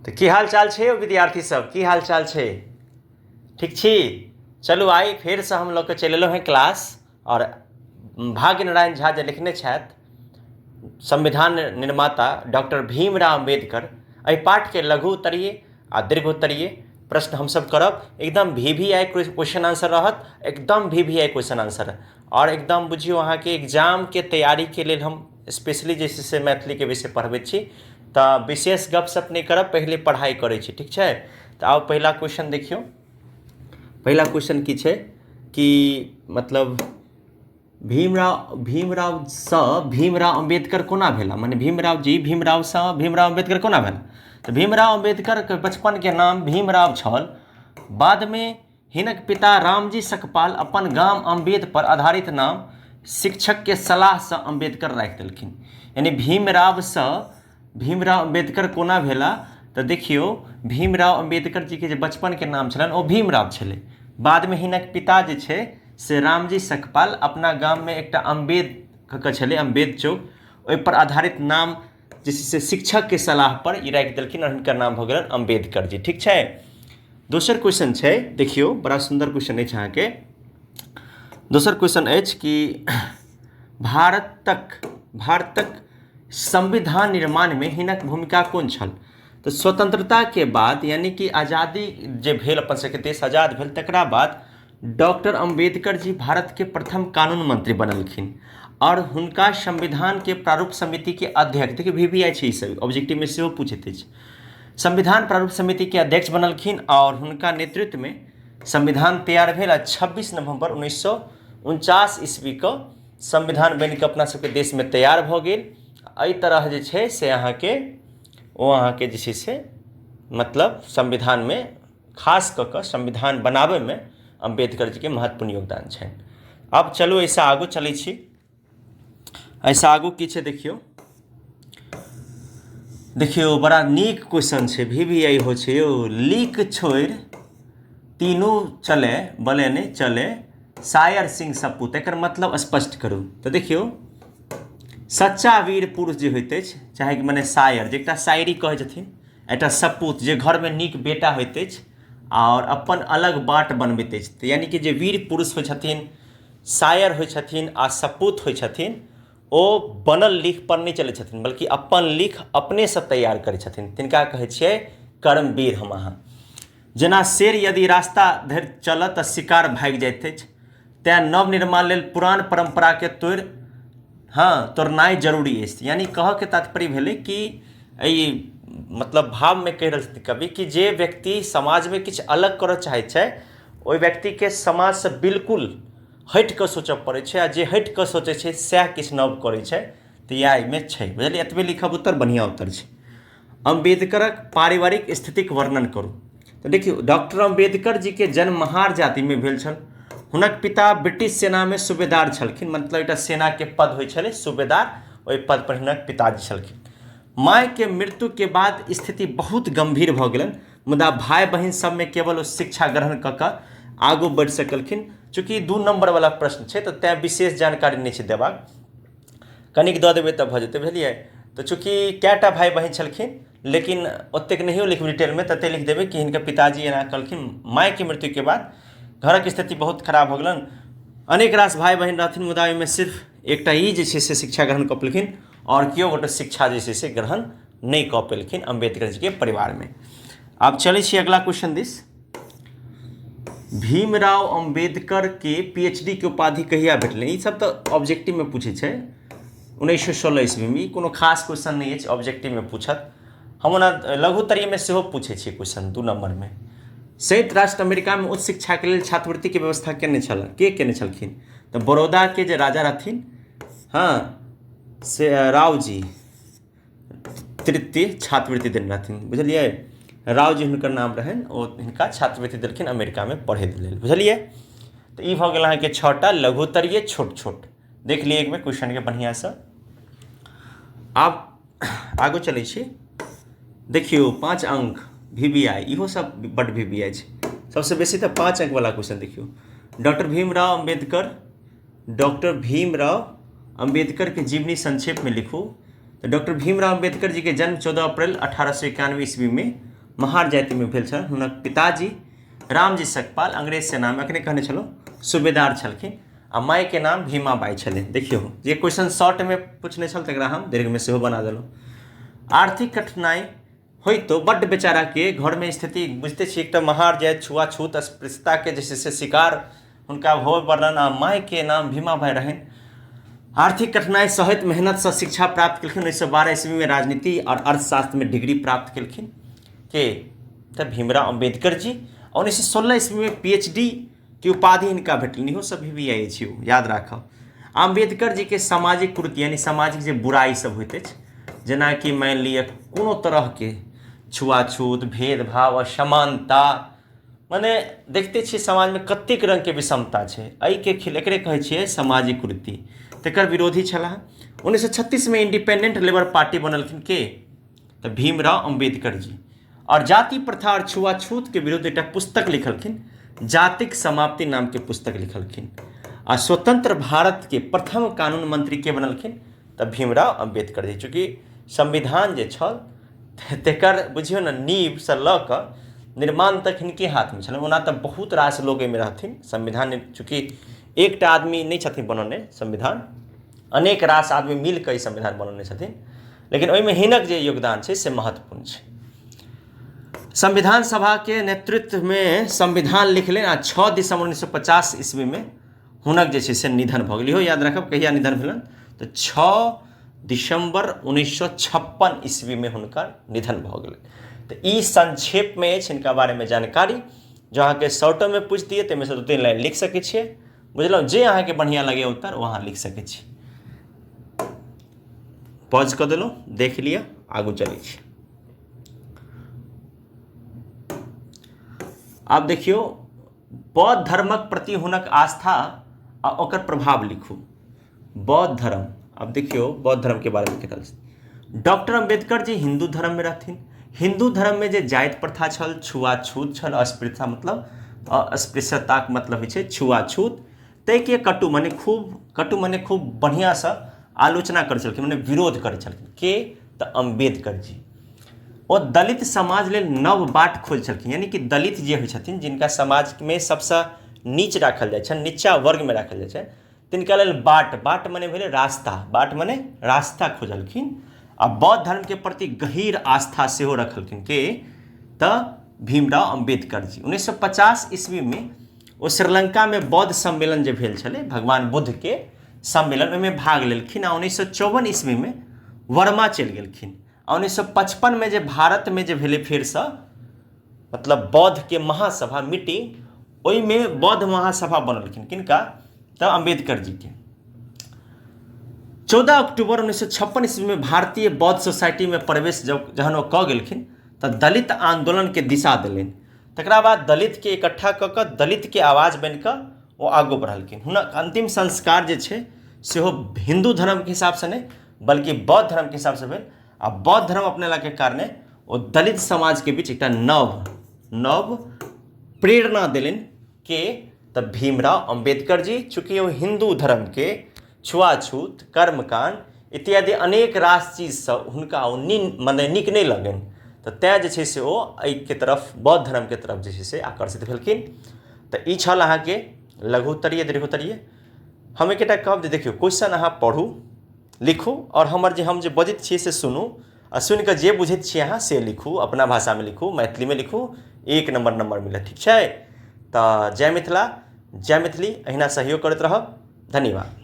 तो की हाल चाल छे विद्यार्थी सब, की हाल चाल छे? ठीक छी? चलू आई फेर से हम लोग के चल हैं क्लास। और भाग्य नारायण झा जे लिखने छथि संविधान निर्माता डॉक्टर भीमराव अम्बेडकर, एहि पाठ के लघु उत्तरीय आ दीर्घ उत्तरीय प्रश्न हम सब करब। एकदम VVI क्वेश्चन आंसर रहत, एकदम VVI क्वेश्चन आंसर। और एकदम बुझियो अहाँ के एग्जाम के तैयारी के लिए हम स्पेशली जैसे से मैथिली के विषय पढ़बै छी, तो विशेष गपशप नहीं करब, पहले पढ़ाई करै छी, ठीक है? तो आओ पहला क्वेश्चन देखियो। पहला क्वेश्चन की छे कि मतलब भीमराव अम्बेडकर कोना भेला, माने भीमराव अम्बेडकर कोना भेला? तो भीमराव अम्बेडकर के बचपन के नाम भीमराव छल। बाद में हिनक पिता रामजी सकपाल अपन गाम अम्बेद पर आधारित नाम शिक्षक के सलाह से अम्बेडकर राखि देलखिन। यानी भीमराव अम्बेडकर कोना भेला? तो देखियो भीमराव अम्बेडकर जी के जे बचपन के नाम छलन ओ भीमराव छले। बाद में हिनक पिता जे छे से रामजी सकपाल अपना गाम में एक अम्बेद छले, अम्बेद चौक, ओहि पर आधारित नाम जैसे शिक्षक के सलाह पर ई राखि देलखिन और हिनकर नाम भ गेलन अम्बेडकर जी, ठीक है? दोसर क्वेश्चन छे, देखियो बड़ा सुंदर क्वेश्चन है अहाँ के। दोसर क्वेश्चन अछि कि भारतक संविधान निर्माण में हिनक भूमिका कोन छल? तो स्वतंत्रता के बाद यानी कि आज़ादी जे भेल, अपन सबके देश आज़ाद भेल तकरा बाद डॉक्टर अम्बेडकर जी भारत के प्रथम कानून मंत्री बनलखिन और हुनका संविधान के प्रारूप समिति के अध्यक्ष, देखिए VVI छै, ई सब ऑब्जेक्टिव में सेहो पूछैत अछि, संविधान प्रारूप समिति के अध्यक्ष बनलखिन और हुनका नेतृत्व में संविधान तैयार भेल। 26 नवंबर 1949 ईस्वी को संविधान बन के अपना सबके देश में तैयार भ गेल। एहि तरह जे छै से अहाँ के जे छै से मतलब संविधान में खास क के संविधान बनाबे में अम्बेडकर जी के महत्वपूर्ण योगदान छनि। अब चलू ऐसा आगू चलै छी। ऐसा आगू की छै देखियो बड़ा नीक क्वेश्चन छै, VVI हो छै यो। लीक छोड़ तीनों चले बले ने चले, शायर सिंह सपूत, एकर मतलब स्पष्ट करू। तो देखियो सच्चा वीर पुरुष जे होइत अछि, चाहे मने शायर जे एकटा शायरी कहै छथिन, एकटा सपूत जे घर में नीक बेटा होइत अछि और अपन अलग बाट बनबैत अछि। तो यानी कि जे वीर पुरुष होइ छथिन, शायर होइ छथिन आ सपूत होइ छथिन, ओ बनल लिख पर नहीं चलै छथिन बल्कि अपन लिख अपने से तैयार करै छथिन, तिनका कहै छियै कर्मवीर हम अहाँ। जेना शेर यदि रास्ता धरि चलत तऽ शिकार भागि जाइत अछि, तैं नवनिर्माण लेल पुरान परंपरा के तोड़नाइ जरूरी अछि। यानी कह के तात्पर्य भेलै कि मतलब भाव में कहि रहल छथिन कवि कि जे व्यक्ति समाज में किछु अलग करऽ चाहै छै, ओहि व्यक्ति के समाज से बिल्कुल हटि कऽ सोचऽ पड़ै छै, आ जे हटि कऽ सोचै छै सएह किछु नव करै छै। तऽ इएह एहिमे छै, बुझलियै? एतबे लिखब उत्तर, बढ़िया उत्तर छै। अम्बेडकरक पारिवारिक स्थितिक वर्णन करू। तो देखियो डॉक्टर अम्बेडकर जी के जन्म महार जाति में भेल छल। हुनक पिता ब्रिटिश सेना में सूबेदार छलखिन, मतलब एकटा सेना के पद होइ छलै सूबेदार, ओहि पद पर हुनक पिताजी छलखिन। माय के मृत्यु के बाद स्थिति बहुत गंभीर भ गेलन, मुदा भाई बहिन सब में केवल ओ शिक्षा ग्रहण क के आगू बढ़ि सकलखिन। चूँकि 2 नंबर वाला प्रश्न छै तो तैं विशेष जानकारी नहीं छै देबाक, कनिक दऽ देबै तऽ भऽ जेतै, बुझलियै? तो चूँकि कैटा भाई बहिन छलखिन, लेकिन ओतेक नहियो लिखब डिटेल में, तते लिख देबै कि हिनकर पिताजी एना कहलखिन। माय के मृत्यु के बाद घरक स्थिति बहुत खराब हो गेलन, अनेक रास भाई बहिन रहथिन, मुदा ओहिमे सिर्फ एकटा ई जे छै से शिक्षा ग्रहण कऽ पेलखिन और केओ गोटे शिक्षा जे छै से ग्रहण नहीं कऽ पेलखिन अम्बेडकर जी के परिवार में। आब चलै छी अगला क्वेश्चन दिस। भीमराव अम्बेडकर के PhD के उपाधि कहिया भेटलनि? ई सब तो ऑब्जेक्टिव में पूछे छै। 1916 ईस्वी में। कोनो खास क्वेश्चन नहीं है, ऑब्जेक्टिव में पूछत। हम ओना लघुत्तरीय में सेहो पूछे छी क्वेश्चन 2 नंबर में। संयुक्त राष्ट्र अमेरिका में उच्च शिक्षा के लिए छात्रवृत्ति के व्यवस्था केने छल के केने छलखिन? तो बड़ौदा के जे राजा रहथिन, से रावजी तृतीय छात्रवृत्ति देने रहथिन, बुझलिए? रावजी हुनकर नाम रहन, ओ हिनका छात्रवृत्ति देलखिन अमेरिका में पढ़े लेल, बुझलिए? तो ई भऽ गेल अहाँ के 6टा लघुत्तरीय छोट छोट, देख लिए एक बेर क्वेश्चन के बढ़िया से। आब आगू चलै छी। देखियो 5 अंक VVI, इहो सब बड VVI छै। सबसे बेसी तो 5 अंक वाला क्वेश्चन देखियो। डॉक्टर भीमराव अम्बेडकर के जीवनी संक्षेप में लिखू। तो डॉक्टर भीमराव अम्बेडकर जी के जन्म 14 अप्रैल 1891 ईस्वी में महार जाति में भेल छल। हुनक पिताजी रामजी सकपाल अंग्रेज सेना में अखने कहने छलो सूबेदार छलखिन आ माय के नाम भीमाबाई छलै। देखियो जे क्वेश्चन शॉर्ट में पूछने छल तकरा हम दीर्घ में सेहो बना देलहुँ। आर्थिक कठिनाई होइ तो बड्ड बेचारा के घर में स्थिति बुझते छी, एक महार जाति छुआछूत अस्पृश्यता के जे से शिकार हुनका हो पड़लन आ माय के नाम भीमाबाई रहन। आर्थिक कठिनाई सहित मेहनत से शिक्षा प्राप्त केलखिन। 1912 ईस्वी में राजनीति और अर्थशास्त्र में डिग्री प्राप्त केलखिन के तब भीमराव अम्बेडकर जी। 1916 ईस्वी में PhD की उपाधि हिनका भेटलनि। इहो सब भी छी, याद राखब। अम्बेडकर जी के सामाजिक कुरीति यानी सामाजिक जे बुराई सब होइत अछि, जेना कि मान लिअ कोनो तरह के छुआछूत, भेदभाव, असमानता, माने देखते छी समाज में कतेक रंग के विषमता छै, एकरे कहै छियै सामाजिक कुरीति। तकर विरोधी छलाह। 1936 में इंडिपेंडेंट लेबर पार्टी बनलखिन के तो भीमराव अम्बेडकर जी, और जाति प्रथा और छुआछूत के विरुद्ध एक पुस्तक लिखलखिन, जातिक समाप्ति नाम के पुस्तक लिखलखिन। आ स्वतंत्र भारत के प्रथम कानून मंत्री के बनलखिन तो भीमराव अम्बेडकर जी। चूँकि संविधान जे छल तेकर बुझियो न नींव से ल क निर्माण तक हिनके हाथ में छल। ओना तो बहुत रास लोग एहिमे रहथिन। संविधान चूँकि एकटा आदमी नहीं छथिन बनौने संविधान, अनेक रास आदमी मिल के संविधान बनौने छथिन, लेकिन ओहिमे हिनक जे योगदान छै से महत्वपूर्ण छै। संविधान सभा के नेतृत्व में संविधान लिखले आ 6 दिसंबर 1950 ईस्वी में हुनक जे छै से निधन भऽ गेल। इहो याद रखब कहिया निधन भेलन तो 6 दिसंबर 1956 ईस्वी में हुनकर निधन भऽ गेल। तो ई संक्षेप में अछि हिनका बारे में जानकारी। जो अहाँके शॉर्टो में पूछ दिए ताहिमे से 2-3 लाइन लिख सकै छियै, बुझलहुँ। जे अहाँके बढ़िया लगे उत्तर वो अहाँ लिख सकै छी। पॉज कऽ देलहुँ, देख लिअ, आगू चलै छी। आब देखियो बौद्ध धर्मक प्रति हुनक आस्था आ ओकर प्रभाव लिखू। बौद्ध धर्म, अब देखियो बौद्ध धर्म के बारे में लिखल छै। डॉक्टर अम्बेडकर जी हिंदू धर्म में रहथिन। हिंदू धर्म में जे जाति प्रथा छल, छुआछूत छल, अस्पृश्यता मतलब अस्पृश्यताक मतलब होइ छै छुआछूत, ताहिके कटु मने खूब बढ़िया से आलोचना करै छलखिन, मने विरोध करै छलखिन के तऽ अम्बेडकर जी। ओ दलित समाज लेल नव बाट खोज छलखिन, यानी कि दलित जे होइ छथिन जिनका समाज में सबसे नीच राखल जाइ छै, नीचा वर्ग में राखल जाइ छै, तिनका लेल बाट मने भेलै रास्ता, बाट मने रास्ता खोजलखिन। आ बौद्ध धर्म के प्रति गहीर आस्था सेहो रखलखिन के तऽ भीमराव अम्बेडकर जी। 1950 ईस्वी में वो श्रीलंका में बौद्ध सम्मेलन जे भेल छलै, भगवान बुद्ध के सम्मेलन, में भाग लेलखिन। 1954 ईस्वी में वर्मा चलि गेलखिन। 1955 में जे भारत में जे भेलै फेर से मतलब बौद्ध के महासभा मीटिंग, ओहि में बौद्ध महासभा बनलखिन किनका तऽ अम्बेडकर जी के। 14 अक्टूबर 1956 ईस्वी में भारतीय बौद्ध सोसाइटी में प्रवेश जहन वो कऽ गेलखिन तऽ दलित आंदोलन के दिशा देलनि। तकरा बाद दलित के इकट्ठा कऽ कऽ दलित के आवाज बन कऽ वो आगू बढ़लखिन। हुनक अंतिम संस्कार जे छै सेहो हिंदू धर्म के हिसाब से नहीं बल्कि बौद्ध धर्म के हिसाब से भेल। आ बौद्ध धर्म अपनेला के कारणे वो दलित समाज के बीच एक नव प्रेरणा देलनि के तऽ भीमराव अम्बेडकर जी। चूँकि वो हिंदू धर्म के छुआछूत, कर्मकांड इत्यादि अनेक रास चीज से हुनका मने नीक नहीं लगनि, तऽ तैँ जे छै से ओ एहिके तरफ बौद्ध धर्म के तरफ जे छै से आकर्षित भेलखिन। तऽ ई छल अहाँके लघुत्तरीय दीर्घोत्तरीय। हम एकटा कहब जे देखियौ क्वेश्चन अहाँ पढ़ू, लिखू, और हम जे बजैत छियै से सुनू, आ सुनि कऽ जे बुझैत छियै अहाँ से लिखू, अपना भाषा में लिखू, मैथिली में लिखू, 1 नंबर मिलत, ठीक छै। तऽ जय मिथिला, जय मैथिली, अहिना सहयोग करैत रहब। धन्यवाद।